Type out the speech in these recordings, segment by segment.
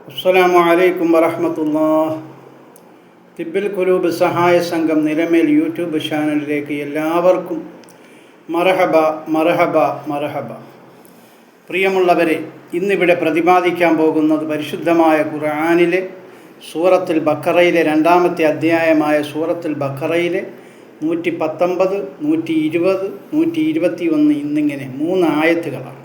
അസ്സലാമു അലൈക്കും വറഹ്മത്തുള്ളാഹി. തിബ്ബിൽ ഖുലൂബ് സഹായ സംഘം നിലമേൽ യൂട്യൂബ് ചാനലിലേക്ക് എല്ലാവർക്കും മർഹബ മർഹബ മർഹബ. പ്രിയമുള്ളവരെ, ഇന്നിവിടെ പ്രതിപാദിക്കാൻ പോകുന്നത് പരിശുദ്ധമായ ഖുർആനിലെ സൂറത്തുൽ ബഖറയിലെ 2-ാമത്തെ അധ്യായമായ സൂറത്തുൽ ബഖറയിലെ 119, 120, 121 എന്നിങ്ങനെ 3 ആയത്തുകളാണ്.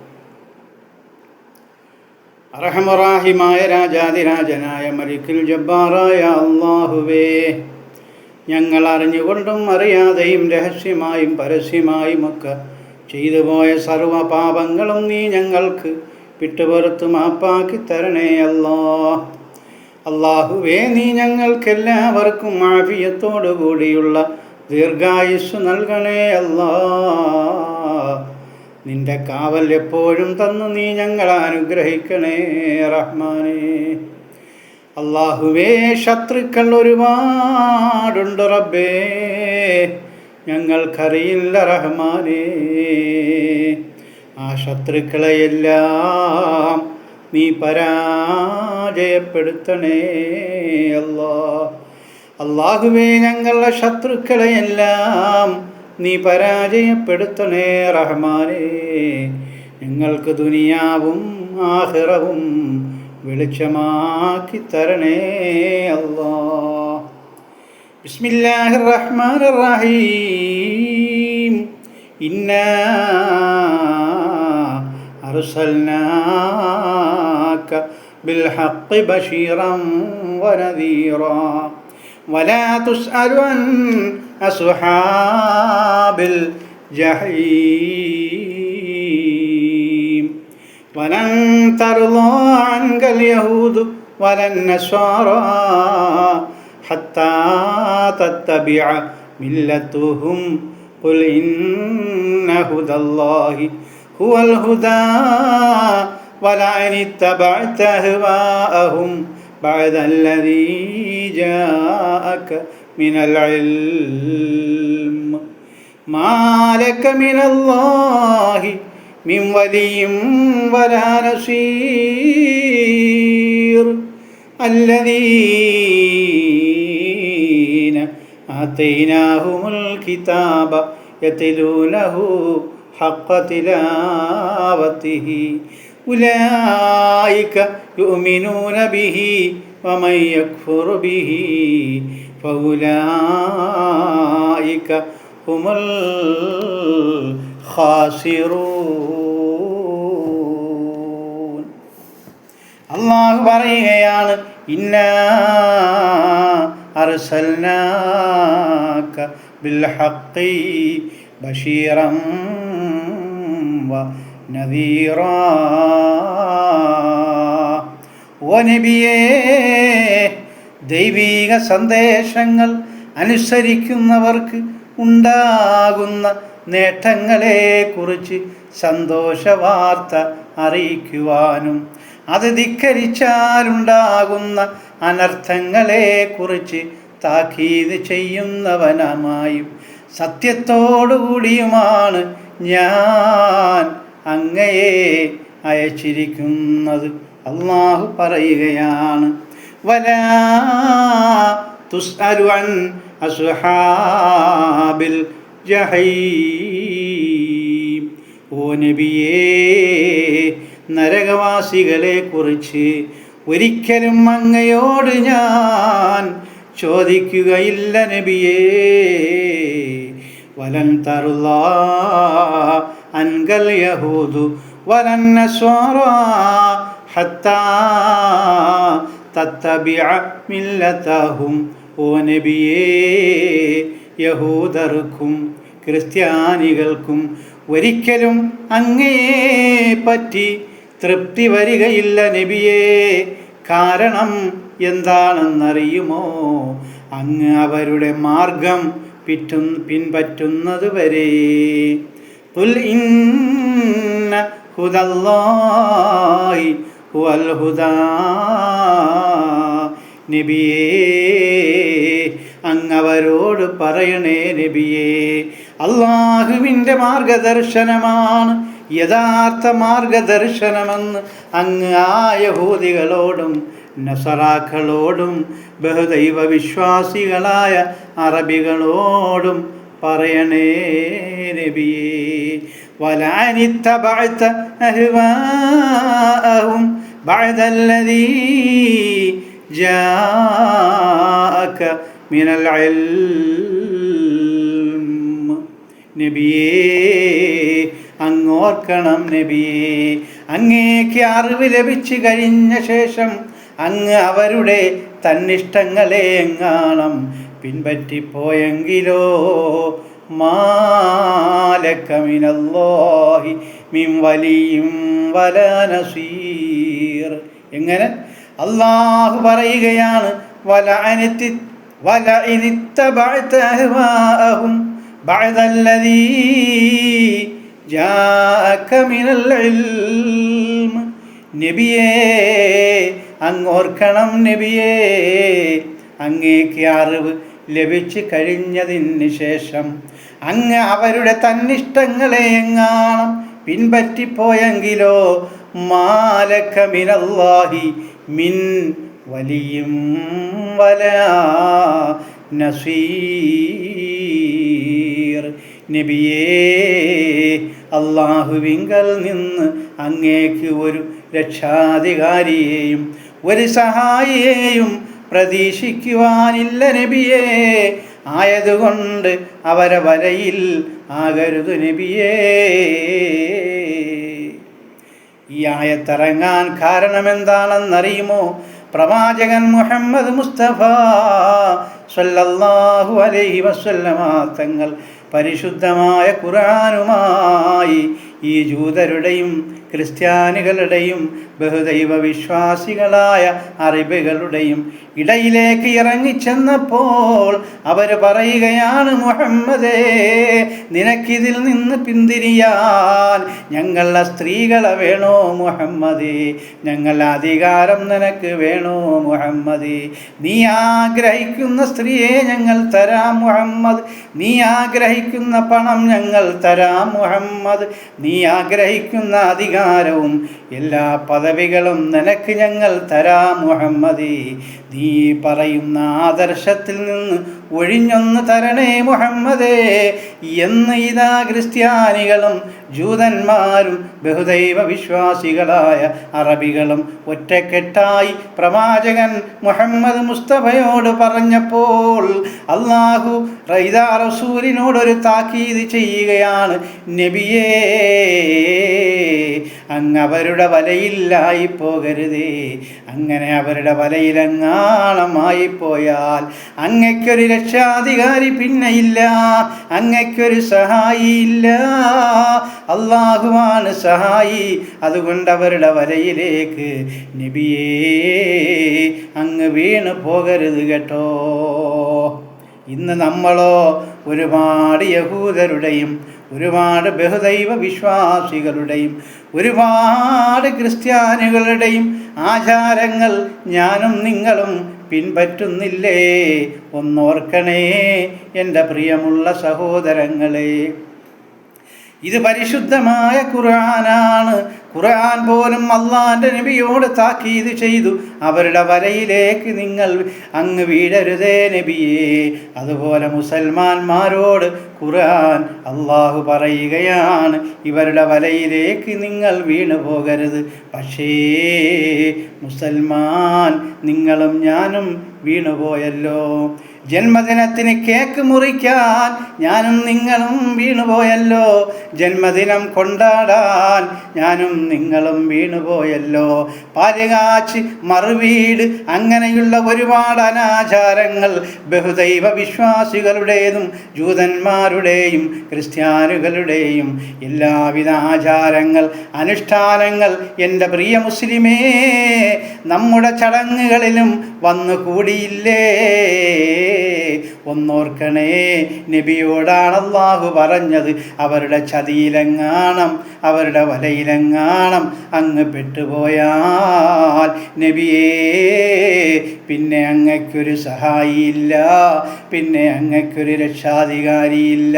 അർഹമറാഹിമായ രാജാതിരാജനായ മലിക്കുൽ ജബ്ബാറായ അല്ലാഹുവേ, ഞങ്ങൾ അറിഞ്ഞുകൊണ്ടും അറിയാതെയും രഹസ്യമായും പരസ്യമായുമൊക്കെ ചെയ്തുപോയ സർവ പാപങ്ങളും നീ ഞങ്ങൾക്ക് വിട്ടുപുറത്ത് മാപ്പാക്കി തരണേ അല്ലാഹുവേ, നീ ഞങ്ങൾക്കെല്ലാവർക്കും ആഫിയത്തോടു കൂടിയുള്ള ദീർഘായുസ്സ് നൽകണേ നിന്റെ കാവൽ എപ്പോഴും തന്നു നീ ഞങ്ങളെ അനുഗ്രഹിക്കണേ റഹ്മാനേ. അല്ലാഹുവേ, ശത്രുക്കൾ ഒരുപാടുണ്ട് റബ്ബേ, ഞങ്ങൾക്കറിയില്ല റഹ്മാനേ. ആ ശത്രുക്കളെയെല്ലാം നീ പരാജയപ്പെടുത്തണേ അല്ലാഹുവേ, ഞങ്ങളുടെ ശത്രുക്കളെയെല്ലാം നീ പരാജയപ്പെടുത്തണേ റഹ്മാനേ. ഞങ്ങൾക്ക് ദുനിയാവും ആഖിറവും വെളിച്ചമാക്കി തരണേ ബിസ്മില്ലാഹിർ റഹ്മാനിർ റഹീം. ഇന്നാ അർസൽനാക ബിൽ ഹഖ് ബശീറൻ വനദീറാ വലാ തുസ്അലു അൻ അസ്ഹാബിൽ ജഹീം. വലൻ തർളാ അൻകൽ യഹൂദു വലൻ നസ്വാറാ ഹത്താ തത്തബിഅ മില്ലത്തുഹും ഖുൽ ഇന്ന ഹുദല്ലാഹി ഹുവൽ ഹുദാ വലഇൻ ഇത്തബഅത അഹ്വാഅഹും ബഅദ അല്ലദീ ജാഅക മിനൽ ഇൽം മാ ലക മിനല്ലാഹി മിൻ വലിയ്യിൻ വലാ നസീർ. അല്ലദീന ആതൈനാഹുമുൽ കിതാബ യത്ലൂനഹു ഹഖ്ഖ തിലാവതിഹി ഉലൈക യുഅ്മിനൂന ബിഹി വമൻ യക്ഫുർ ബിഹി ഫൗലൈക ഹുമുൽ ഖാസിറൂൻ. അല്ലാഹു പറയുകയാണ്, ഇന്നാ അർസൽനാക ബിൽ ഹഖ് ബശീറൻ വ നദീറാ. ഓ നബിയേ, ദൈവീക സന്ദേശങ്ങൾ അനുസരിക്കുന്നവർക്ക് ഉണ്ടാകുന്ന നേട്ടങ്ങളെക്കുറിച്ച് സന്തോഷവാർത്ത അറിയിക്കുവാനും അത് ധിക്കരിച്ചാലുണ്ടാകുന്ന അനർത്ഥങ്ങളെക്കുറിച്ച് താക്കീത് ചെയ്യുന്നവനുമായും സത്യത്തോടുകൂടിയുമാണ് ഞാൻ അങ്ങയെ അയച്ചിരിക്കുന്നത്. അല്ലാഹു പറയുകയാണ്, വലാ തുസ്അലു അൻ അസ്ഹാബിൽ ജഹീം. ഓ നബിയേ, നരകവാസികളെ കുറിച്ച് ഒരിക്കലും അങ്ങയോട് ഞാൻ ചോദിക്കുകയില്ല നബിയേ. വലൻ തർളാ അൻകൽ യഹൂദു വലൻ നസ്വാറാ ഹത്താ തത്തബിഅ മില്ലതഹും. ഓ നബിയേ, യഹൂദർക്കും ക്രിസ്ത്യാനികൾക്കും ഒരിക്കലും അങ്ങയെ പറ്റി തൃപ്തി വരികയില്ല നബിയേ. കാരണം എന്താണെന്നറിയുമോ? അങ്ങ് അവരുടെ മാർഗം പിൻപറ്റുന്നത് വരെ. ഖുൽ ഇന്ന ഹുദല്ലാഹി ഹുവൽ ഹുദാ. നബിയേ, അങ്ങവരോട് പറയണേ നബിയേ, അല്ലാഹുവിൻ്റെ മാർഗദർശനമാണ് യഥാർത്ഥ മാർഗദർശനമെന്ന് അങ്ങ് ആ യഹൂദികളോടും നസറാക്കളോടും ബഹുദൈവ വിശ്വാസികളായ അറബികളോടും പറയണേ നബിയേ. വലഅനിത്തബഅത അഹ്വാഅഹും ബഅദല്ലദീ ജാഅക മിനൽ ഇൽം. നബിയേ, അങ്ങോർക്കണം നബിയേ, അങ്ങേക്ക് അറിവ് ലഭിച്ചു കഴിഞ്ഞ ശേഷം അങ്ങ് അവരുടെ തന്നിഷ്ടങ്ങളെ എങ്ങാണം പിൻപറ്റിപ്പോയെങ്കിലോ മാലക മിനല്ലാഹി മിൻ വലിയും വലാ നസീർ. എങ്ങനെ? അല്ലാഹു പറയുകയാണ്, വലഇനിത്തബഅത അഹ്വാഅഹും ബഅദല്ലദീ ജാഅക മിനൽ ഇൽം. നബിയേ, അങ്ങോർക്കണം നബിയേ, അങ്ങേക്ക് അറിവ് ലഭിച്ചു കഴിഞ്ഞതിന് ശേഷം അങ്ങ് അവരുടെ തന്നിഷ്ടങ്ങളെ എങ്ങാണം പിൻപറ്റിപ്പോയെങ്കിലോ മാലക മിനല്ലാഹി മിൻ വലിയും വലാ നസീർ. നബിയേ, അല്ലാഹുവിങ്കൽ നിന്ന് അങ്ങേക്ക് ഒരു രക്ഷാധികാരിയെയും ഒരു സഹായിയെയും പ്രതീക്ഷിക്കുവാനില്ല നബിയേ. ആയതുകൊണ്ട് അവരെ വലയിൽ ആകരുത് നബിയേ. ഈ ആയത്തിറങ്ങാൻ കാരണമെന്താണെന്നറിയുമോ? പ്രവാചകൻ മുഹമ്മദ് മുസ്തഫ സ്വല്ലല്ലാഹു അലൈഹി വസല്ലമ തങ്ങൾ പരിശുദ്ധമായ ഖുർആനുമായി ഈ ജൂതരുടെയും ക്രിസ്ത്യാനികളുടെയും ബഹുദൈവ വിശ്വാസികളായ അറബികളുടെയും ഇടയിലേക്ക് ഇറങ്ങിച്ചെന്നപ്പോൾ അവർ പറയുകയാണ്, മുഹമ്മദേ, നിനക്കിതിൽ നിന്ന് പിന്തിരിയാൻ ഞങ്ങളുടെ സ്ത്രീകളെ വേണോ മുഹമ്മദേ? ഞങ്ങളുടെ അധികാരം നിനക്ക് വേണോ മുഹമ്മദേ? നീ ആഗ്രഹിക്കുന്ന സ്ത്രീയെ ഞങ്ങൾ തരാം മുഹമ്മദ്. നീ ആഗ്രഹിക്കുന്ന പണം ഞങ്ങൾ തരാം മുഹമ്മദ്. നീ ആഗ്രഹിക്കുന്ന അധികാരവും എല്ലാ പദവികളും നിനക്ക് ഞങ്ങൾ തരാം മുഹമ്മദേ. നീ പറയുന്ന ആദർശത്തിൽ നിന്ന് ഒഴിഞ്ഞൊന്ന് തരണേ മുഹമ്മദേ എന്ന് ഇതാ ക്രിസ്ത്യാനികളും ജൂതന്മാരും ബഹുദൈവ വിശ്വാസികളായ അറബികളും ഒറ്റക്കെട്ടായി പ്രവാചകൻ മുഹമ്മദ് മുസ്തഫയോട് പറഞ്ഞപ്പോൾ അല്ലാഹു റസൂലിനോടൊരു താക്കീത് ചെയ്യുകയാണ്, നബിയേ, അങ്ങ് അവരുടെ വലയിലായി പോകരുതേ. അങ്ങനെ അവരുടെ വലയിലെങ്ങാണമായി പോയാൽ അങ്ങയ്ക്കൊരു രക്ഷാധികാരി പിന്നെയില്ല, അങ്ങയ്ക്കൊരു സഹായി ഇല്ല. അല്ലാഹുവാണ് സഹായി. അതുകൊണ്ട് അവരുടെ വലയിലേക്ക് നബിയേ അങ്ങ് വീണ് പോകരുത് കേട്ടോ. ഇന്ന് നമ്മളോ ഒരുപാട് യഹൂദരുടെയും ഒരുപാട് ബഹുദൈവ വിശ്വാസികളുടെയും ഒരുപാട് ക്രിസ്ത്യാനികളുടെയും ആചാരങ്ങൾ ഞാനും നിങ്ങളും പിൻപറ്റുന്നില്ലേ? ഒന്നോർക്കണേ എൻ്റെ പ്രിയമുള്ള സഹോദരങ്ങളെ, ഇത് പരിശുദ്ധമായ ഖുർആനാണ്. ഖുർആൻ പോലും അള്ളാൻ്റെ നബിയോട് താക്കീത് ചെയ്തു, അവരുടെ വലയിലേക്ക് നിങ്ങൾ അങ്ങ് വീഴരുതേ നബിയേ. അതുപോലെ മുസൽമാന്മാരോട് ഖുർആൻ അള്ളാഹു പറയുകയാണ്, ഇവരുടെ വലയിലേക്ക് നിങ്ങൾ വീണു പോകരുത്. പക്ഷേ മുസൽമാൻ നിങ്ങളും ഞാനും വീണുപോയല്ലോ. ജന്മദിനത്തിന് കേക്ക് മുറിക്കാൻ ഞാനും നിങ്ങളും വീണുപോയല്ലോ. ജന്മദിനം കൊണ്ടാടാൻ ഞാനും നിങ്ങളും വീണുപോയല്ലോ. പാലുകാച്ച് മറുവീട് അങ്ങനെയുള്ള ഒരുപാട് അനാചാരങ്ങൾ ബഹുദൈവ വിശ്വാസികളുടേതും ജൂതന്മാരുടെയും ക്രിസ്ത്യാനികളുടെയും എല്ലാവിധ ആചാരങ്ങൾ അനുഷ്ഠാനങ്ങൾ എൻ്റെ പ്രിയ മുസ്ലിമേ നമ്മുടെ ചടങ്ങുകളിലും വന്നു കൂടിയില്ലേ? ഒന്നോർക്കണേ, നബിയോടാണ് അല്ലാഹു പറഞ്ഞത്, അവരുടെ ചതിയിലെങ്ങാണം അവരുടെ വലയിലെങ്ങാണം അങ്ങ് പെട്ടുപോയാൽ നബിയേ പിന്നെ അങ്ങയ്ക്കൊരു സഹായിയില്ല, പിന്നെ അങ്ങയ്ക്കൊരു രക്ഷാധികാരിയില്ല.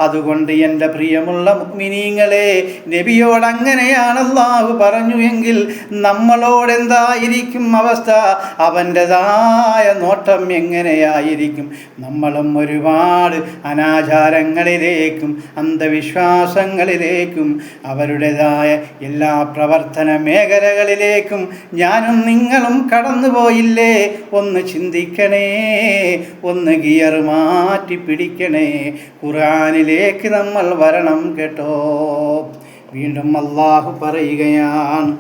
അതുകൊണ്ട് എൻ്റെ പ്രിയമുള്ള മുഅ്മിനീങ്ങളെ, നബിയോട് അങ്ങനെയാണ് അല്ലാഹു പറഞ്ഞു എങ്കിൽ നമ്മളോടെന്തായിരിക്കും അവസ്ഥ? അവൻ്റെതായ നോട്ടം എങ്ങനെയായിരിക്കും? നമ്മളും ഒരുപാട് അനാചാരങ്ങളിലേക്കും അന്ധവിശ്വാസങ്ങളിലേക്കും അവരുടേതായ എല്ലാ പ്രവർത്തന മേഖലകളിലേക്കും ഞാനും നിങ്ങളും കടന്നുപോയില്ലേ? ഒന്ന് ചിന്തിക്കണേ, ഒന്ന് ഗിയർ മാറ്റി പിടിക്കണേ. ഖുർആനിലേക്ക് നമ്മൾ വരണം കേട്ടോ. വീണ്ടും അല്ലാഹു പറയുകയാണ്,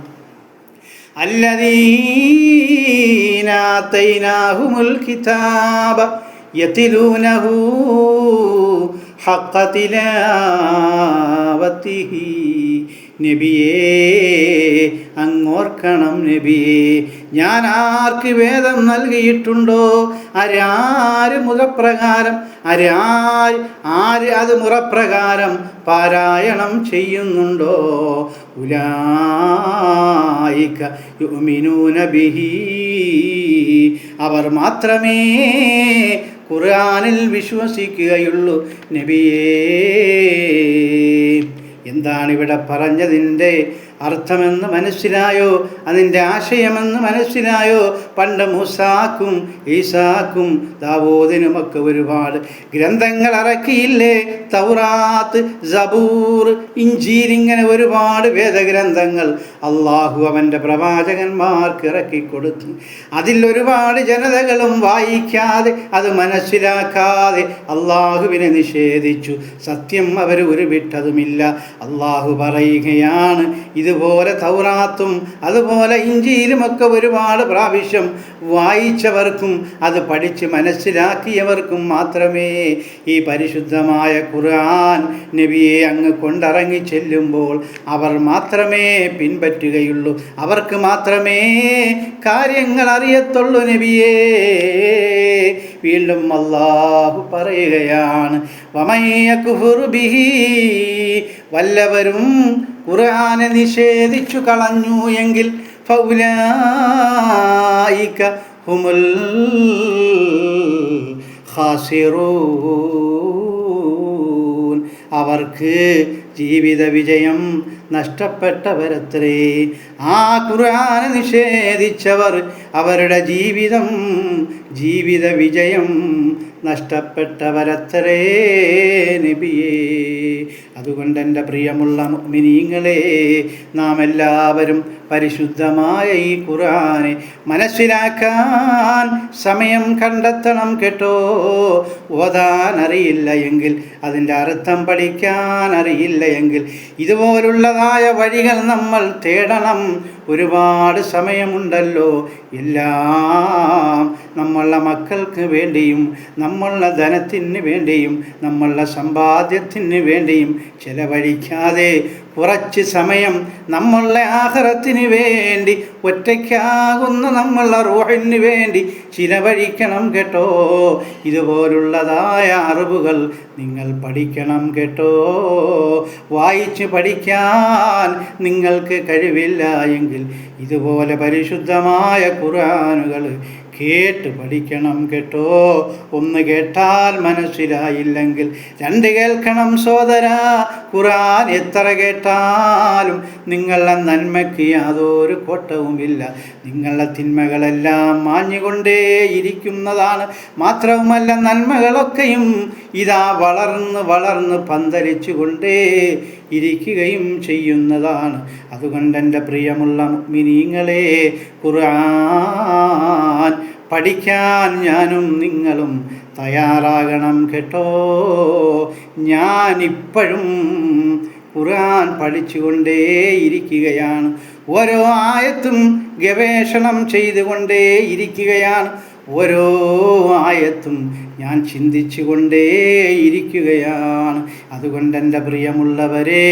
അല്ലദീന ആതൈനാഹുമുൽ കിതാബ യത്ലൂനഹു ഹഖ്ഖ തിലാവതിഹി. നബിയേ, അങ്ങോർക്കണം നബിയേ, ഞാൻ ആർക്ക് വേദം നൽകിയിട്ടുണ്ടോ, ആര് മുറപ്രകാരം ആര് അത് മുറപ്രകാരം പാരായണം ചെയ്യുന്നുണ്ടോ, ഉലൈക യുഅ്മിനൂന ബിഹി, അവർ മാത്രമേ ഖുർആനിൽ വിശ്വസിക്കുകയുള്ളൂ നബിയേ. എന്താണ് ഇവിടെ പറഞ്ഞതിൻ്റെ അർത്ഥമെന്ന് മനസ്സിലായോ? അതിൻ്റെ ആശയമെന്ന് മനസ്സിലായോ? പണ്ട് മൂസാക്കും ഈസാക്കും ദാവൂദിനുമൊക്കെ ഒരുപാട് ഗ്രന്ഥങ്ങൾ ഇറക്കിയില്ലേ? തൗറാത്ത്, സബൂർ, ഇഞ്ചീൽ, ഇങ്ങനെ ഒരുപാട് വേദഗ്രന്ഥങ്ങൾ അള്ളാഹു അവൻ്റെ പ്രവാചകന്മാർക്ക് ഇറക്കിക്കൊടുത്തു. അതിൽ ഒരുപാട് ജനതകളും വായിക്കാതെ അത് മനസ്സിലാക്കാതെ അള്ളാഹുവിനെ നിഷേധിച്ചു. സത്യം അവർ ഉരുവിട്ടതുമില്ല. അള്ളാഹു പറയുകയാണ്, ഇതുപോലെ തൗറാത്തും അതുപോലെ ഇഞ്ചീലുമൊക്കെ ഒരുപാട് പ്രാവശ്യം വായിച്ചവർക്കും അത് പഠിച്ച് മനസ്സിലാക്കിയവർക്കും മാത്രമേ ഈ പരിശുദ്ധമായ ഖുർആൻ നബിയെ അങ്ങ് കൊണ്ടിറങ്ങി ചെല്ലുമ്പോൾ അവർ മാത്രമേ പിൻപറ്റുകയുള്ളൂ, അവർക്ക് മാത്രമേ കാര്യങ്ങൾ അറിയത്തുള്ളൂ നബിയേ. വീണ്ടും അല്ലാഹു പറയുകയാണ്, വമയ്യക്ഫുർ ബിഹി, വല്ലവരും ഖുർആനെ നിഷേധിച്ചു കളഞ്ഞു എങ്കിൽ ഫൗലൈക ഹുമുൽ ഖാസിറൂൻ, അവർക്ക് ജീവിത വിജയം നഷ്ടപ്പെട്ടവരത്രേ. ആ ഖുർആനെ നിഷേധിച്ചവർ അവരുടെ ജീവിത വിജയം നഷ്ടപ്പെട്ടവരത്രേ നബിയേ. അതുകൊണ്ട് എൻ്റെ പ്രിയമുള്ള മുഅ്മിനീങ്ങളെ, നാം എല്ലാവരും പരിശുദ്ധമായ ഈ ഖുർആനെ മനസ്സിലാക്കാൻ സമയം കണ്ടെത്തണം കേട്ടോ. ഓതാൻ അറിയില്ല എങ്കിൽ, അതിൻ്റെ അർത്ഥം പഠിക്കാൻ അറിയില്ല എങ്കിൽ ഇതുപോലുള്ളതായ വഴികൾ നമ്മൾ തേടണം. ഒരുപാട് സമയമുണ്ടല്ലോ. എല്ലാം നമ്മളുടെ മക്കൾക്ക് വേണ്ടിയും നമ്മളുടെ ധനത്തിന് വേണ്ടിയും നമ്മളുടെ സമ്പാദ്യത്തിന് വേണ്ടിയും ചെലവഴിക്കാതെ കുറച്ച് സമയം നമ്മളുടെ ആഖിറത്തിന് വേണ്ടി, ഒറ്റയ്ക്കാകുന്ന നമ്മളുടെ റൂഹിന് വേണ്ടി ചിലവഴിക്കണം കേട്ടോ. ഇതുപോലുള്ളതായ അറിവുകൾ നിങ്ങൾ പഠിക്കണം കേട്ടോ. വായിച്ച് പഠിക്കാൻ നിങ്ങൾക്ക് കഴിവില്ല എങ്കിൽ ഇതുപോലെ പരിശുദ്ധമായ ഖുർആനുകൾ കേട്ട് പഠിക്കണം കേട്ടോ. ഒന്ന് കേട്ടാൽ മനസ്സിലായില്ലെങ്കിൽ രണ്ട് കേൾക്കണം സോദരാ. ഖുർആൻ എത്ര കേട്ടാലും നിങ്ങളുടെ നന്മയ്ക്ക് യാതൊരു കോട്ടവുമില്ല. നിങ്ങളുടെ തിന്മകളെല്ലാം മാഞ്ഞുകൊണ്ടേ ഇരിക്കുന്നതാണ്. മാത്രവുമല്ല, നന്മകളൊക്കെയും ഇതാ വളർന്ന് പന്തലിച്ചു കൊണ്ടേ ഇരിക്കുകയും ചെയ്യുന്നതാണ്. അതുകൊണ്ട് എൻ്റെ പ്രിയമുള്ള മുഅ്മിനീങ്ങളെ, ഖുർആൻ പഠിക്കാൻ ഞാനും നിങ്ങളും തയ്യാറാകണം കേട്ടോ. ഞാനിപ്പോഴും ഖുർആൻ പഠിച്ചുകൊണ്ടേ ഇരിക്കുകയാണ്. ഓരോ ആയത്തും ഗവേഷണം ചെയ്തുകൊണ്ടേ ഇരിക്കുകയാണ്. ഓരോ ആയത്തും ഞാൻ ചിന്തിച്ചു കൊണ്ടേ ഇരിക്കുകയാണ്. അതുകൊണ്ട് എൻ്റെ പ്രിയമുള്ളവരെ,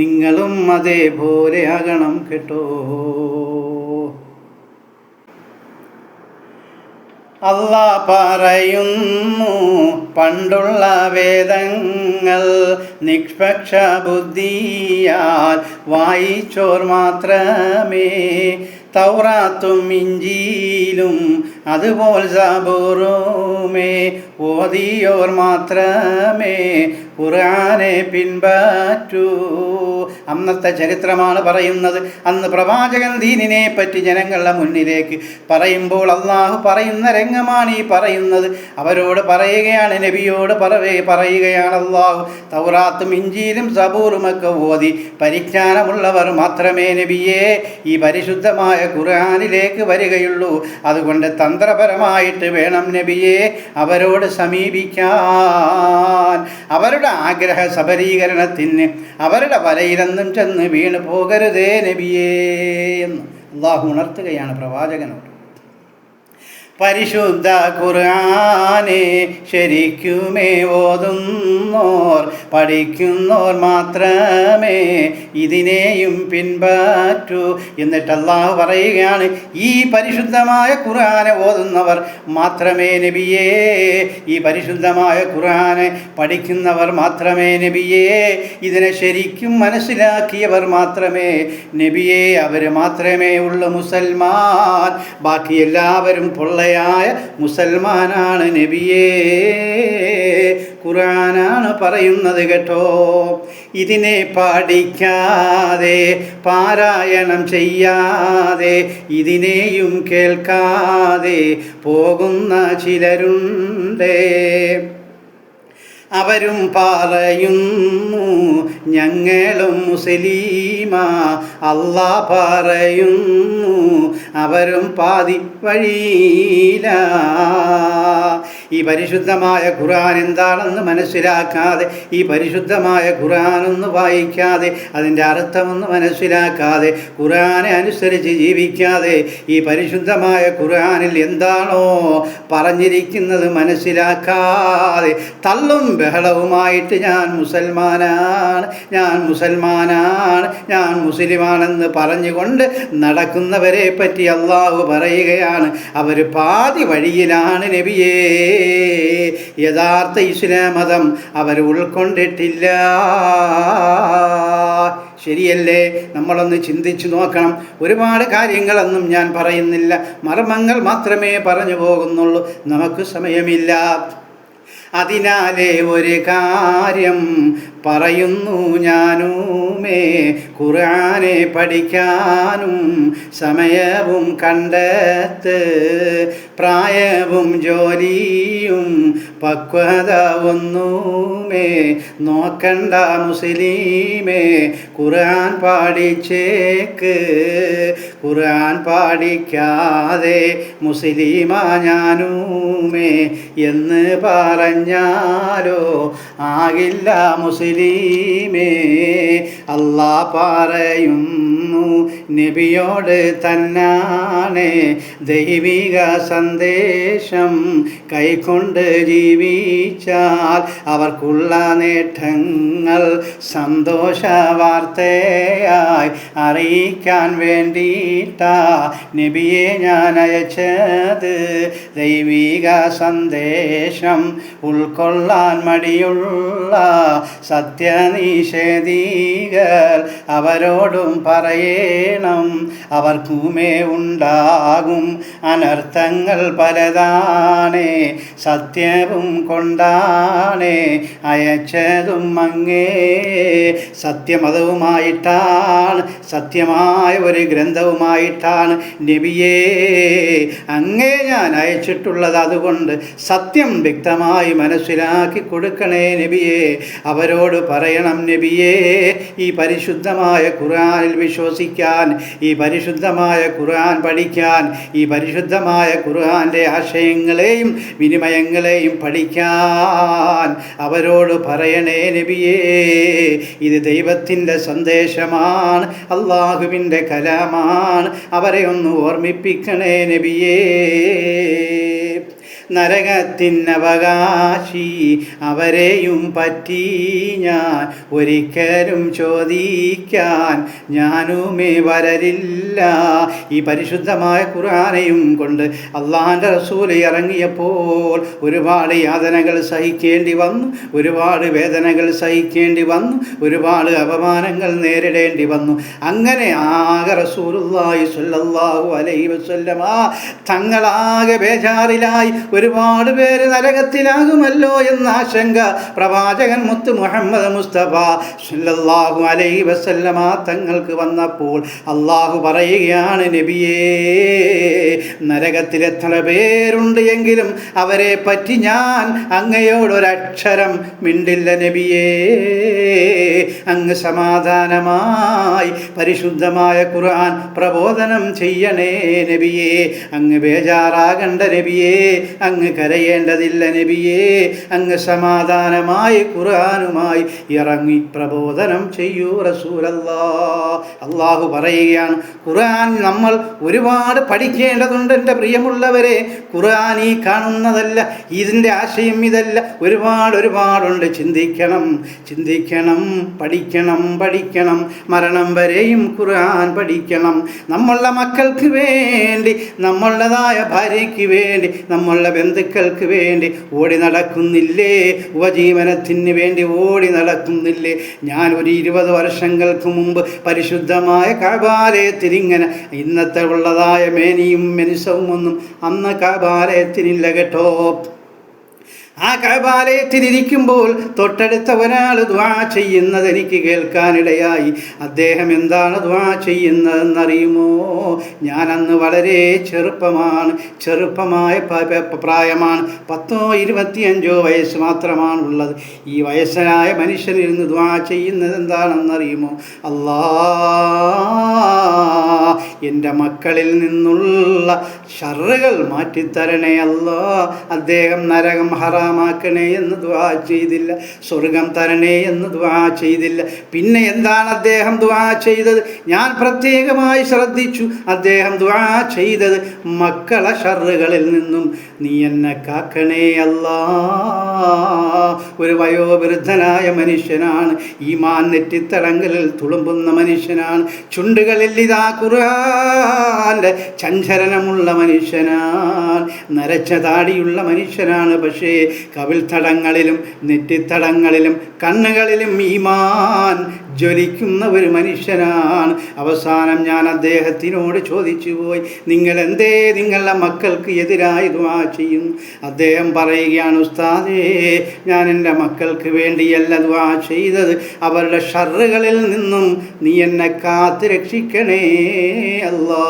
നിങ്ങളും അതേപോലെ ആകണം കേട്ടോ. അല്ലാഹ് പറയുന്നു, പണ്ടുള്ള വേദങ്ങൾ നിഷ്പക്ഷ ബുദ്ധിയാൽ വായിച്ചോർ മാത്രമേ തൗറാത്തും ഇഞ്ചീലും അതുപോൽ സബൂറുമേ ഓതിയോർ മാത്രമേ ഖുർആനെ പിൻപറ്റൂ. അന്നത്തെ ചരിത്രമാണ് പറയുന്നത്. അന്ന് പ്രവാചകൻ ദീനിനെ പറ്റി ജനങ്ങളുടെ മുന്നിലേക്ക് പറയുമ്പോൾ അള്ളാഹു പറയുന്ന രംഗമാണ് ഈ പറയുന്നത്. അവരോട് പറയുകയാണ്, നബിയോട് പറയുകയാണ് അള്ളാഹു, തൗറാത്തും ഇഞ്ചീലും സബൂറുമൊക്കെ ഓതി പരിജ്ഞാനമുള്ളവർ മാത്രമേ നബിയെ ഈ പരിശുദ്ധമായ ഖുർആനിലേക്ക് വരികയുള്ളൂ. അതുകൊണ്ട് തന്ത്രപരമായിട്ട് വേണം നബിയെ അവരോട് സമീപിക്കാൻ. അവരുടെ ആഗ്രഹ സബലീകരണത്തിന് അവരുടെ വലയിലെന്നും ചെന്ന് വീണ് പോകരുതേ നബിയേ എന്ന് അള്ളാഹു ഉണർത്തുകയാണ് പ്രവാചകനോട്. പരിശുദ്ധ ഖുർആനെ ശരിക്കുമേ ഓതുന്നോർ പഠിക്കുന്നോർ മാത്രമേ ഇതിനെയും പിൻപറ്റൂ. എന്നിട്ട് അള്ളാഹു പറയുകയാണ്, ഈ പരിശുദ്ധമായ ഖുർആനെ ഓതുന്നവർ മാത്രമേ നബിയേ, ഈ പരിശുദ്ധമായ ഖുർആനെ പഠിക്കുന്നവർ മാത്രമേ നബിയേ, ഇതിനെ ശരിക്കും മനസ്സിലാക്കിയവർ മാത്രമേ നബിയേ, അവർ മാത്രമേ ഉള്ളൂ മുസൽമാൻ. ബാക്കി എല്ലാവരും പൊള്ളയായ മുസൽമാനാണ് നബിയേ. ഖുർആനാണ് പറയുന്നത് കേട്ടോ. ഇതിനെ പഠിക്കാതെ പാരായണം ചെയ്യാതെ ഇതിനെയും കേൾക്കാതെ പോകുന്ന ചിലരുണ്ടേ. അവരും പറയുന്നു ഞങ്ങളും മുസ്ലിമാ, അല്ലാ പറയുന്നു അവരും പാതി വഴിയില. ഈ പരിശുദ്ധമായ ഖുർആൻ എന്താണെന്ന് മനസ്സിലാക്കാതെ, ഈ പരിശുദ്ധമായ ഖുർആനൊന്ന് വായിക്കാതെ, അതിൻ്റെ അർത്ഥമൊന്ന് മനസ്സിലാക്കാതെ, ഖുർആനെ അനുസരിച്ച് ജീവിക്കാതെ, ഈ പരിശുദ്ധമായ ഖുർആനിൽ എന്താണോ പറഞ്ഞിരിക്കുന്നത് മനസ്സിലാക്കാതെ തള്ളും ബഹളവുമായിട്ട് ഞാൻ മുസൽമാനാണ്, ഞാൻ മുസൽമാനാണ്, ഞാൻ മുസ്ലിമാണെന്ന് പറഞ്ഞുകൊണ്ട് നടക്കുന്നവരെ പറ്റി അള്ളാഹു പറയുകയാണ്, അവർ പാതി വഴിയിലാണ് നബിയേ. യഥാർത്ഥ ഇസ്ലാം മതം അവർ ഉൾക്കൊണ്ടിട്ടില്ല. ശരിയല്ലേ? നമ്മളൊന്ന് ചിന്തിച്ചു നോക്കണം. ഒരുപാട് കാര്യങ്ങളൊന്നും ഞാൻ പറയുന്നില്ല, മർമ്മങ്ങൾ മാത്രമേ പറഞ്ഞു പോകുന്നുള്ളൂ, നമുക്ക് സമയമില്ല. അതിനാലേ ഒരു കാര്യം പറയുന്നു ഞാനുമേ, ഖുർആനെ പഠിക്കാനും സമയവും കണ്ടെത്ത്, പ്രായവും ജോലിയും പക്വത ഒന്നുമേ നോക്കണ്ട മുസ്ലിമേ, ഖുർആൻ പാടിച്ചേക്ക്. ഖുർആൻ പാടിക്കാതെ മുസ്ലിമാ ഞാനുമേ എന്ന് പറഞ്ഞാലോ ആകില്ല മുസ്ലിമേ. അല്ലാ പറയുന്നു നബിയോട് തന്നാണ്, ദൈവിക സന്ദേശം കൈക്കൊണ്ട് ജീവിച്ചാൽ അവർക്കുള്ള നേട്ടങ്ങൾ സന്തോഷ വാർത്തയായി അറിയിക്കാൻ വേണ്ടിയിട്ടാ നബിയെ ഞാൻ അയച്ചത്. ദൈവിക സന്ദേശം ഉൾക്കൊള്ളാൻ മടിയുള്ള സത്യനിഷേധികൾ അവരോടും പറയണം, അവർക്കുമേ ഉണ്ടാകും അനർത്ഥങ്ങൾ പലതാണ്. സത്യവും കൊണ്ടാണ് അയച്ചതും അങ്ങേ, സത്യമതവുമായിട്ടാണ്, സത്യമായ ഒരു ഗ്രന്ഥവുമായിട്ടാണ് നബിയേ അങ്ങേ ഞാൻ അയച്ചിട്ടുള്ളത്. അതുകൊണ്ട് സത്യം വ്യക്തമായി മനസ്സിലാക്കി കൊടുക്കണേ നബിയേ. അവരോട് പറയണം നബിയേ, ഈ പരിശുദ്ധമായ ഖുർആനിൽ വിശ്വസിക്കാൻ, ഈ പരിശുദ്ധമായ ഖുർആൻ പഠിക്കാൻ, ഈ പരിശുദ്ധമായ ഖുർആൻ്റെ ആശയങ്ങളെയും വിനിമയങ്ങളെയും പഠിക്കാൻ അവരോട് പറയണേ നബിയേ. ഇത് ദൈവത്തിൻ്റെ സന്ദേശമാണ്, അള്ളാഹുവിൻ്റെ കലാമാണ്. അവരെ ഒന്ന് ഓർമ്മിപ്പിക്കണേ നബിയേ. നരകത്തിനവകാശി അവരെയും പറ്റി ഞാൻ ഒരിക്കലും ചോദിക്കാൻ ഞാനുമേ വരലില്ല. ഈ പരിശുദ്ധമായ ഖുർആനെയും കൊണ്ട് അള്ളാഹുവിൻ്റെ റസൂൽ ഇറങ്ങിയപ്പോൾ ഒരുപാട് യാതനകൾ സഹിക്കേണ്ടി വന്നു, ഒരുപാട് വേദനകൾ സഹിക്കേണ്ടി വന്നു, ഒരുപാട് അപമാനങ്ങൾ നേരിടേണ്ടി വന്നു. അങ്ങനെ ആകെ റസൂലുള്ളാഹി സ്വല്ലല്ലാഹു അലൈഹി വസല്ലമ തങ്ങളാകെ ബേജാറിലായി. ഒരുപാട് പേര് നരകത്തിലാകുമല്ലോ എന്ന ആശങ്ക പ്രവാചകൻ മുത്ത് മുഹമ്മദ് മുസ്തഫ സ്വല്ലല്ലാഹു അലൈഹി വസല്ലമ തങ്ങൾക്ക് വന്നപ്പോൾ അള്ളാഹു പറയുകയാണ്, നബിയേ, നരകത്തിൽ എത്ര പേരുണ്ട് എങ്കിലും അവരെ പറ്റി ഞാൻ അങ്ങയോടൊരക്ഷരം മിണ്ടില്ല നബിയേ. അങ്ങ് സമാധാനമായി പരിശുദ്ധമായ ഖുർആൻ പ്രബോധനം ചെയ്യണേ നബിയേ. അങ്ങ് ബേജാറാകണ്ട നബിയേ, അങ്ങ് കരയേണ്ടതില്ല നബിയേ. അങ്ങ് സമാധാനമായി ഖുർആനുമായി ഇറങ്ങി പ്രബോധനം ചെയ്യൂ റസൂലല്ലാഹ്. അള്ളാഹു പറയുകയാണ്, ഖുർആൻ നമ്മൾ ഒരുപാട് പഠിക്കേണ്ടതുണ്ട് എൻ്റെ പ്രിയമുള്ളവരെ. ഖുർആൻ ഈ കാണുന്നതല്ല, ഇതിൻ്റെ ആശയം ഇതല്ല, ഒരുപാടുണ്ട്. ചിന്തിക്കണം, പഠിക്കണം, മരണം വരെയും ഖുർആൻ പഠിക്കണം. നമ്മളുടെ മക്കൾക്ക് വേണ്ടി, നമ്മളുടേതായ ഭാര്യയ്ക്ക് വേണ്ടി, നമ്മളുടെ ബന്ധുക്കൾക്ക് വേണ്ടി ഓടി നടക്കുന്നില്ലേ? ഉപജീവനത്തിന് വേണ്ടി ഓടി നടക്കുന്നില്ലേ? ഞാൻ ഒരു 20 വർഷങ്ങൾക്ക് മുമ്പ് പരിശുദ്ധമായ കഅബാലയത്തിലിങ്ങനെ ഇന്നത്തെ ഉള്ളതായ മേനിയും മെനിസവും ഒന്നും അന്ന് കഅബാലയത്തിനില്ല കേട്ടോ. ആ കഅബാലയത്തിലിരിക്കുമ്പോൾ തൊട്ടടുത്ത ഒരാൾ ദുആ ചെയ്യുന്നത് എനിക്ക് കേൾക്കാനിടയായി. അദ്ദേഹം എന്താണ് ദുആ ചെയ്യുന്നതെന്നറിയുമോ? ഞാനന്ന് വളരെ ചെറുപ്പമായ പ്രായമാണ്, 10-25 വയസ്സ് മാത്രമാണുള്ളത്. ഈ വയസ്സനായ മനുഷ്യനിരുന്ന് ദുആ ചെയ്യുന്നത് എന്താണെന്നറിയുമോ? എൻ്റെ മക്കളിൽ നിന്നുള്ള ഷർറുകൾ മാറ്റിത്തരണേ അല്ലാ. അദ്ദേഹം നരകം ഹറാമാക്കണേ എന്ന് ദുആ ചെയ്തില്ല, സ്വർഗം തരണേ എന്ന് ദുആ ചെയ്തില്ല. പിന്നെ എന്താണ് അദ്ദേഹം ദുആ ചെയ്തത്? ഞാൻ പ്രത്യേകമായി ശ്രദ്ധിച്ചു. അദ്ദേഹം ദുആ ചെയ്തത്, മക്കളെ ഷർറുകളിൽ നിന്നും നീ എന്നെ കാക്കണേ അല്ലാ. ഒരു വയോവൃദ്ധനായ മനുഷ്യനാണ്, ഈമാൻ നെറ്റിത്തടങ്കലിൽ തുളുമ്പുന്ന മനുഷ്യനാണ്, ചുണ്ടുകളിൽ ഇതാ ഖുർആന്റെ ചഞ്ചലനമുള്ള മനുഷ്യനാണ്, നരച്ച താടിയുള്ള മനുഷ്യനാണ്. പക്ഷേ കവിൾത്തടങ്ങളിലും നെറ്റിത്തടങ്ങളിലും കണ്ണുകളിലും ഈമാൻ ജ്വലിക്കുന്ന ഒരു മനുഷ്യനാണ്. അവസാനം ഞാൻ അദ്ദേഹത്തിനോട് ചോദിച്ചു പോയി, നിങ്ങൾ എന്തേ നിങ്ങളുടെ മക്കൾക്ക് എതിരായി ദുആ ചെയ്യുന്നു? അദ്ദേഹം പറയുകയാണ്, ഉസ്താദേ, ഞാൻ എൻ്റെ മക്കൾക്ക് വേണ്ടിയല്ല ദുആ ചെയ്തത്, അവരുടെ ഷർറുകളിൽ നിന്നും നീ എന്നെ കാത്ത് രക്ഷിക്കണേ അല്ലാ.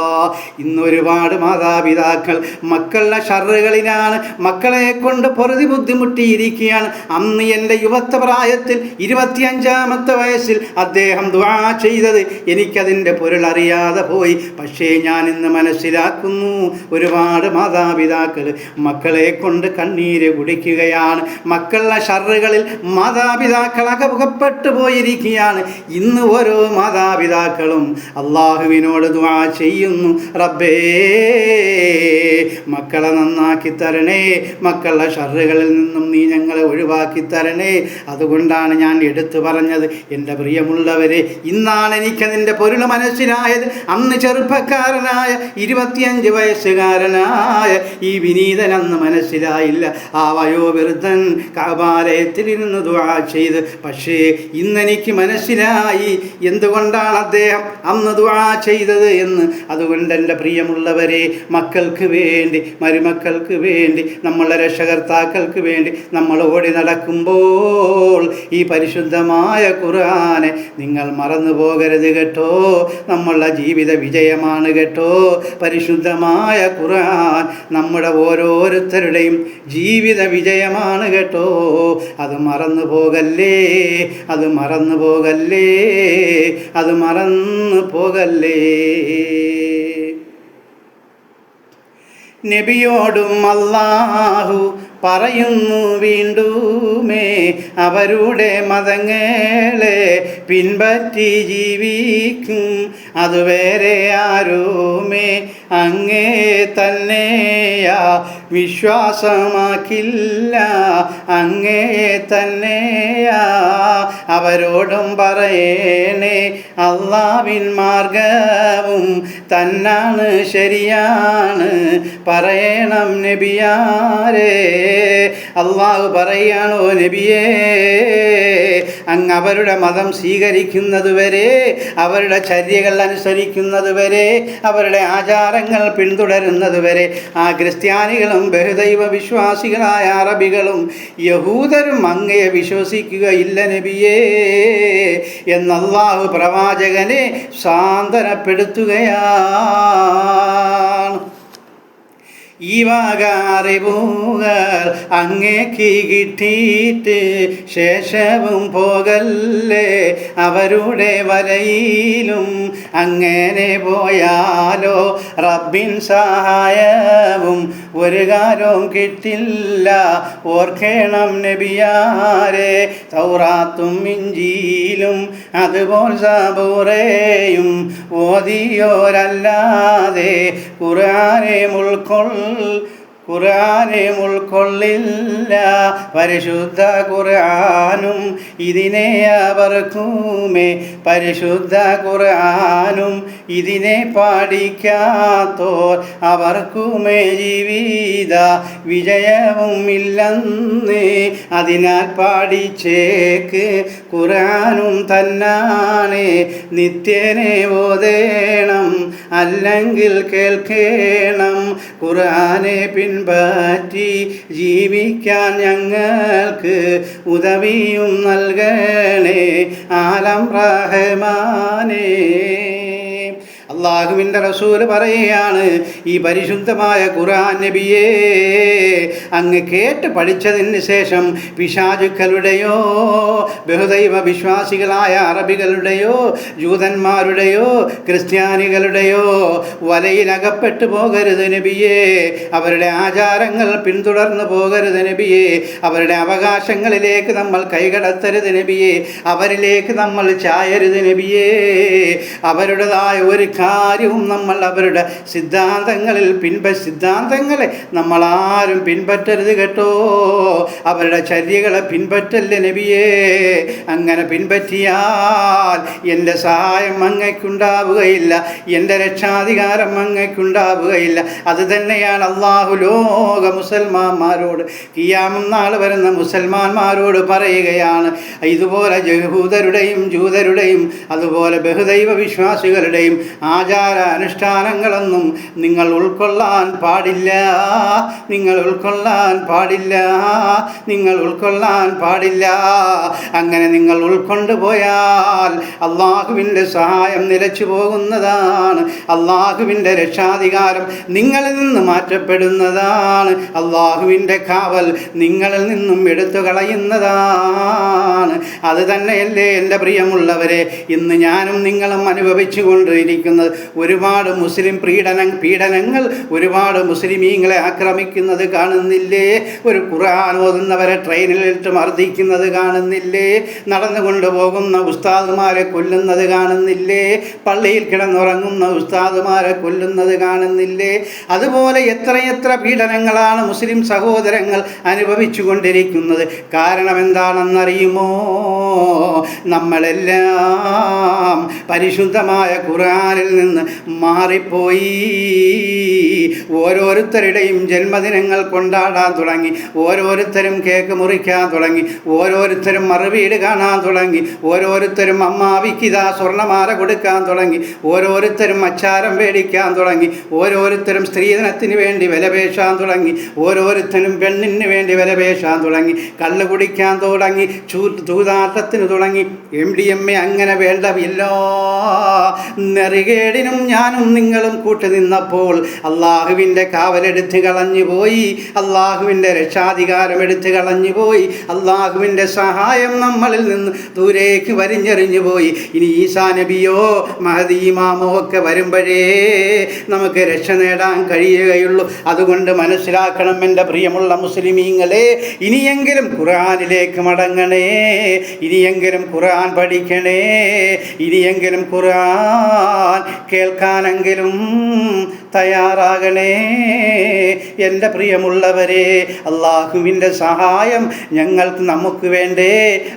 ഇന്ന് ഒരുപാട് മാതാപിതാക്കൾ മക്കളുടെ ഷർറുകളിലാണ്, മക്കളെ കൊണ്ട് പൊറുതി ബുദ്ധിമുട്ടിയിരിക്കുകയാണ്. അന്ന് എൻ്റെ യുവത്വ പ്രായത്തിൽ 25-ാമത്തെ വയസ്സിൽ അദ്ദേഹം ദുആ ചെയ്തത് എനിക്കതിൻ്റെ പൊരുളറിയാതെ പോയി. പക്ഷേ ഞാൻ ഇന്ന് മനസ്സിലാക്കുന്നു, ഒരുപാട് മാതാപിതാക്കൾ മക്കളെ കൊണ്ട് കണ്ണീര് കുടിക്കുകയാണ്. മക്കളുടെ ഷർറുകളിൽ മാതാപിതാക്കൾ അകപ്പെട്ടു പോയിരിക്കുകയാണ്. ഇന്ന് ഓരോ മാതാപിതാക്കളും അള്ളാഹുവിനോട് ദുആ ചെയ്യുന്നു, റബ്ബേ മക്കളെ നന്നാക്കി തരണേ, മക്കളുടെ ഷർറുകളിൽ നിന്നും നീ ഞങ്ങളെ ഒഴിവാക്കി തരണേ. അതുകൊണ്ടാണ് ഞാൻ എടുത്തു പറഞ്ഞത്, എൻ്റെ പ്രിയമുള്ളവരെ, ഇന്നാണ് എനിക്കതിൻ്റെ പൊരുൾ മനസ്സിലായത്. അന്ന് ചെറുപ്പക്കാരനായ 25 വയസ്സുകാരനായ ഈ വിനീതൻ അന്ന് മനസ്സിലായില്ല. ആ വയോവൃദ്ധൻ കഅബാലയത്തിലിരുന്ന് ദുആ ചെയ്ത്. പക്ഷേ ഇന്നെനിക്ക് മനസ്സിലായി എന്തുകൊണ്ടാണ് അദ്ദേഹം അന്ന് ദുആ ചെയ്തത് എന്ന്. അതുകൊണ്ട് എൻ്റെ പ്രിയമുള്ളവരെ, മക്കൾക്ക് വേണ്ടി, മരുമക്കൾക്ക് വേണ്ടി, നമ്മളെ രക്ഷകർത്താക്കൾക്ക് വേണ്ടി നമ്മൾ ഓടി നടക്കുമ്പോൾ ഈ പരിശുദ്ധമായ ഖുർആനെ നിങ്ങൾ മറന്നു പോകരുത് കേട്ടോ. നമ്മളുടെ ജീവിത വിജയമാണ് കേട്ടോ പരിശുദ്ധമായ ഖുർആൻ. നമ്മുടെ ഓരോരുത്തരുടെയും ജീവിത വിജയമാണ് കേട്ടോ. അത് മറന്നു പോകല്ലേ, അത് മറന്നു പോകല്ലേ, അത് മറന്നു പോകല്ലേ. നബിയോടും അല്ലാഹു പറയുന്നു വീണ്ടുമേ അവരുടെ മതങ്ങളെ പിൻപറ്റി ജീവിക്കും അതുവേറെ ആരുമേ അങ്ങേ തന്നെയാ വിശ്വാസമാക്കില്ല അങ്ങേ തന്നെയാ അവരോടും പറയണേ അല്ലാഹുവിൻ മാർഗവും തന്നാണ് ശരിയാണ് പറയണം നബിയാരേ അല്ലാഹു പറയാണോ നബിയേ അങ്ങ് അവരുടെ മതം സ്വീകരിക്കുന്നതുവരെ അവരുടെ ചര്യകൾ അനുസരിക്കുന്നതുവരെ അവരുടെ ആചാരങ്ങൾ പിന്തുടരുന്നതുവരെ ആ ക്രിസ്ത്യാനികളും ബഹുദൈവ വിശ്വാസികളായ അറബികളും യഹൂദരും അങ്ങയെ വിശ്വസിക്കുകയില്ല നബിയേ എന്ന് അല്ലാഹു പ്രവാചകനെ സാന്ത്വനപ്പെടുത്തുകയാണ്. ഈ വക അറിവുകൾ അങ്ങേക്ക് കിട്ടിയിട്ട് ശേഷവും പോകല്ലേ അവരുടെ വലയിലും അങ്ങനെ പോയാലോ റബ്ബിൻ സഹായവും ഒരു കാലവും കിട്ടില്ല ഓർക്കണം നബിയാരെ തൗറാത്തും ഇഞ്ചീലും അതുപോലെ സബൂറേയും ഓതിയോരല്ലാതെ ഖുർആനെ ഉൾക്കൊള്ളില്ല പരിശുദ്ധ ഖുർആനും ഇതിനെ അവർക്കുമേ പരിശുദ്ധ ഖുർആനും ഇതിനെ പാടിക്കാത്തോർ അവർക്കുമേ ജീവിത വിജയവും ഇല്ലെന്ന് അതിനാൽ പാടിച്ചേക്ക് ഖുർആനും തന്നാണ് നിത്യനെ ഓതേണം അല്ലെങ്കിൽ കേൾക്കേണം ഖുർആനെ പിൻപറ്റി ജീവിക്കാൻ ഞങ്ങൾക്ക് ഉദവിയും നൽകണേ ആലം റഹ്മാനേ. അള്ളാഹുവിൻ്റെ റസൂല് പറയുകയാണ് ഈ പരിശുദ്ധമായ ഖുർആൻ നബിയേ അങ്ങ് കേട്ട് പഠിച്ചതിന് ശേഷം പിശാചുക്കളുടെയോ ബഹുദൈവ വിശ്വാസികളായ അറബികളുടെയോ ജൂതന്മാരുടെയോ ക്രിസ്ത്യാനികളുടെയോ വലയിലകപ്പെട്ടു പോകരുത് നബിയേ അവരുടെ ആചാരങ്ങൾ പിന്തുടർന്നു പോകരുത് നബിയേ അവരുടെ അവകാശങ്ങളിലേക്ക് നമ്മൾ കൈകടത്തരുത് നബിയേ അവരിലേക്ക് നമ്മൾ ചായരുത് നബിയേ അവരുടേതായ ഒരു കാര്യവും നമ്മൾ അവരുടെ സിദ്ധാന്തങ്ങളെ നമ്മളാരും പിൻപറ്റരുത് കേട്ടോ അവരുടെ ചര്യകളെ പിൻപറ്റല്ലേ നബിയേ അങ്ങനെ പിൻപറ്റിയാൽ എൻ്റെ സഹായം അങ്ങയ്ക്കുണ്ടാവുകയില്ല എൻ്റെ രക്ഷാധികാരം അങ്ങയ്ക്കുണ്ടാവുകയില്ല അത് തന്നെയാണ് അള്ളാഹു ലോക മുസൽമാന്മാരോട് ഖിയാമം നാൾ വരുന്ന മുസൽമാന്മാരോട് പറയുകയാണ് ഇതുപോലെ യഹൂദരുടെയും ജൂതരുടെയും അതുപോലെ ബഹുദൈവ വിശ്വാസികളുടെയും ആചാര അനുഷ്ഠാനങ്ങളൊന്നും നിങ്ങൾ ഉൾക്കൊള്ളാൻ പാടില്ല അങ്ങനെ നിങ്ങൾ ഉൾക്കൊണ്ടുപോയാൽ അള്ളാഹുവിൻ്റെ സഹായം നിലച്ചു പോകുന്നതാണ് അള്ളാഹുവിൻ്റെ രക്ഷാധികാരം നിങ്ങളിൽ നിന്ന് മാറ്റപ്പെടുന്നതാണ് അള്ളാഹുവിൻ്റെ കാവൽ നിങ്ങളിൽ നിന്നും എടുത്തു കളയുന്നതാണ് അത് തന്നെയല്ലേ എൻ്റെ പ്രിയമുള്ളവരെ ഇന്ന് ഞാനും നിങ്ങളും അനുഭവിച്ചു കൊണ്ടിരിക്കുന്നത് ഒരുപാട് മുസ്ലിം പീഡനങ്ങൾ ഒരുപാട് മുസ്ലിമീങ്ങളെ ആക്രമിക്കുന്നത് കാണുന്നില്ലേ ഒരു ഖുർആൻ ഓതുന്നവരെ ട്രെയിനിലിട്ട് മർദ്ദിക്കുന്നത് കാണുന്നില്ലേ നടന്നുകൊണ്ട് പോകുന്ന ഉസ്താദുമാരെ കൊല്ലുന്നത് കാണുന്നില്ലേ പള്ളിയിൽ കിടന്നുറങ്ങുന്ന ഉസ്താദുമാരെ കൊല്ലുന്നത് കാണുന്നില്ലേ അതുപോലെ എത്രയെത്ര പീഡനങ്ങളാണ് മുസ്ലിം സഹോദരങ്ങൾ അനുഭവിച്ചു കൊണ്ടിരിക്കുന്നത് കാരണം എന്താണെന്നറിയുമോ നമ്മളെല്ലാം പരിശുദ്ധമായ ഖുർആനിൽ നിന്ന് മാറിപ്പോയി ഓരോരുത്തരുടെയും ജന്മദിനങ്ങൾ കൊണ്ടാടാൻ തുടങ്ങി ഓരോരുത്തരും കേക്ക് മുറിക്കാൻ തുടങ്ങി ഓരോരുത്തരും മറുവീട് കാണാൻ തുടങ്ങി ഓരോരുത്തരും അമ്മാവിക്കിതാ സ്വർണ്ണമാല കൊടുക്കാൻ തുടങ്ങി ഓരോരുത്തരും അച്ചാരം മേടിക്കാൻ തുടങ്ങി ഓരോരുത്തരും സ്ത്രീധനത്തിന് വേണ്ടി വിലപേശാൻ തുടങ്ങി ഓരോരുത്തരും പെണ്ണിന് വേണ്ടി വിലപേശാൻ തുടങ്ങി കള്ള് കുടിക്കാൻ തുടങ്ങി ചൂതാട്ടത്തിന് തുടങ്ങി MDMA അങ്ങനെ വേണ്ട എല്ലാ നെറുകേ കേടിനും ഞാനും നിങ്ങളും കൂട്ടുനിന്നപ്പോൾ അള്ളാഹുവിൻ്റെ കാവലെടുത്ത് കളഞ്ഞു പോയി, അള്ളാഹുവിൻ്റെ രക്ഷാധികാരം എടുത്ത് കളഞ്ഞു പോയി, അള്ളാഹുവിൻ്റെ സഹായം നമ്മളിൽ നിന്ന് ദൂരേക്ക് വലിഞ്ഞെറിഞ്ഞു പോയി. ഇനി ഈസാ നബിയോ മഹദി ഇമാമോ ഒക്കെ വരുമ്പോഴേ നമുക്ക് രക്ഷ നേടാൻ കഴിയുകയുള്ളൂ. അതുകൊണ്ട് മനസ്സിലാക്കണം എൻ്റെ പ്രിയമുള്ള മുസ്ലിമീങ്ങളെ, ഇനിയെങ്കിലും ഖുർആനിലേക്ക് മടങ്ങണേ, ഇനിയെങ്കിലും ഖുർആൻ പഠിക്കണേ, ഇനിയെങ്കിലും ഖുർആൻ കേൾക്കാനെങ്കിലും തയ്യാറാകണേ. എൻ്റെ പ്രിയമുള്ളവരെ, അള്ളാഹുവിൻ്റെ സഹായം നമുക്ക് വേണ്ടേ,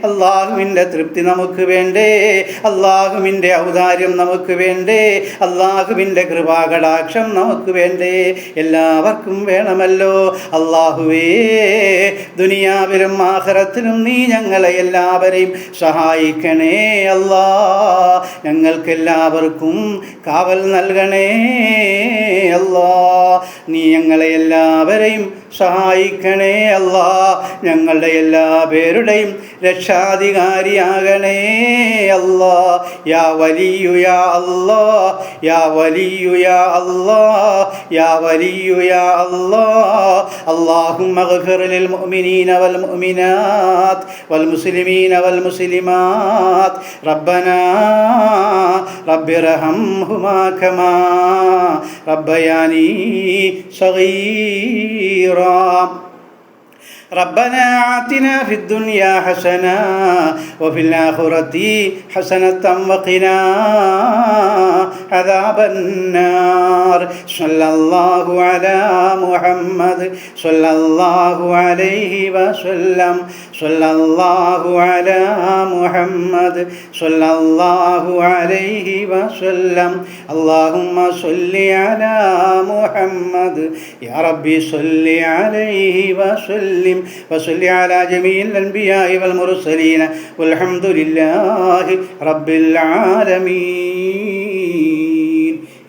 അള്ളാഹുവിൻ്റെ തൃപ്തി നമുക്ക് വേണ്ടേ, അള്ളാഹുവിൻ്റെ ഔദാര്യം നമുക്ക് വേണ്ടേ, അള്ളാഹുവിൻ്റെ കൃപാകടാക്ഷം നമുക്ക് വേണ്ടേ? എല്ലാവർക്കും വേണമല്ലോ. അള്ളാഹുവേ, ദുനിയാവിലും ആഖിറത്തിലും നീ ഞങ്ങളെ എല്ലാവരെയും സഹായിക്കണേ. അല്ലാ, ഞങ്ങൾക്കെല്ലാവർക്കും കാവൽ നൽകണേ. അല്ലാ, നീ ഞങ്ങളെ എല്ലാവരെയും സഹായിക്കണേ. അല്ലാ, ഞങ്ങളുടെ എല്ലാ പേരുടെയും രക്ഷാധികാരിയാകണേ. അല്ലാ, യാ വലിയു യാ അല്ലാ, യാ വലിയു യാ അല്ലാ, യാ വലിയു യാ അല്ലാ. اللهم اغفر للمؤمنين والمؤمنات والمسلمين والمسلمات ربنا رب ارحمهما كما ربياني صغيرا ربنا آتنا في الدنيا حسنة وفي الآخرة حسنة وقنا عذاب النار. صلى الله على محمد صلى الله عليه وسلم. صلى الله على محمد صلى الله عليه وسلم. اللهم صل على محمد يا ربي صل عليه وسلم وصل على جميع الأنبياء والمرسلين والحمد لله رب العالمين.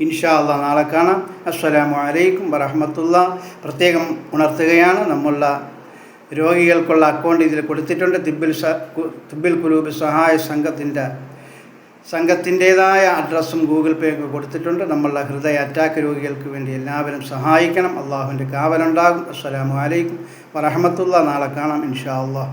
ഇൻഷാ അല്ലാഹ് നാളെ കാണാം. അസ്സലാമു അലൈക്കും വറഹ്മത്തുള്ളാഹി. പ്രത്യേകം ഉണർത്തുകയാണ്, നമ്മളുള്ള രോഗികൾക്കുള്ള അക്കൗണ്ട് ഇതിൽ കൊടുത്തിട്ടുണ്ട്. തിബ്ബിൽ ഖുലൂബ് സഹായ സംഘത്തിൻ്റേതായ അഡ്രസ്സും ഗൂഗിൾ പേ ഒക്കെ കൊടുത്തിട്ടുണ്ട്. നമ്മളുടെ ഹൃദയ അറ്റാക്ക് രോഗികൾക്ക് വേണ്ടി എല്ലാവരും സഹായിക്കണം. അള്ളാഹുവിൻ്റെ കാവലുണ്ടാകും. അസ്സലാമു അലൈക്കും വറഹ്മത്തുള്ളാഹി. നാളെ കാണാം ഇൻഷാ അല്ലാഹ്.